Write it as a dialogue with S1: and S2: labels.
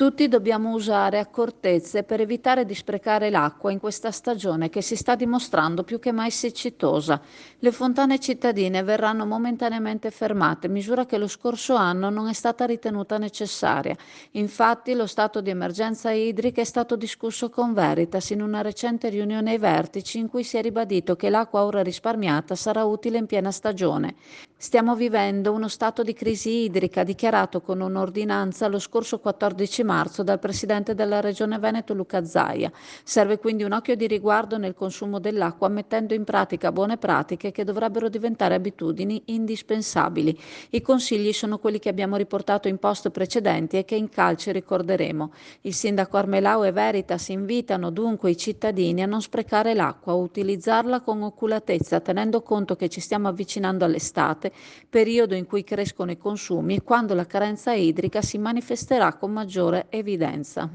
S1: Tutti dobbiamo usare accortezze per evitare di sprecare l'acqua in questa stagione che si sta dimostrando più che mai siccitosa. Le fontane cittadine verranno momentaneamente fermate, misura che lo scorso anno non è stata ritenuta necessaria. Infatti, lo stato di emergenza idrica è stato discusso con Veritas in una recente riunione ai vertici in cui si è ribadito che l'acqua ora risparmiata sarà utile in piena stagione. Stiamo vivendo uno stato di crisi idrica dichiarato con un'ordinanza lo scorso 14 marzo dal presidente della Regione Veneto Luca Zaia. Serve quindi un occhio di riguardo nel consumo dell'acqua, mettendo in pratica buone pratiche che dovrebbero diventare abitudini indispensabili. I consigli sono quelli che abbiamo riportato in post precedenti e che in calce ricorderemo. Il sindaco Armelau e Veritas invitano dunque i cittadini a non sprecare l'acqua, a utilizzarla con oculatezza, tenendo conto che ci stiamo avvicinando all'estate, periodo in cui crescono i consumi e quando la carenza idrica si manifesterà con maggiore evidenza.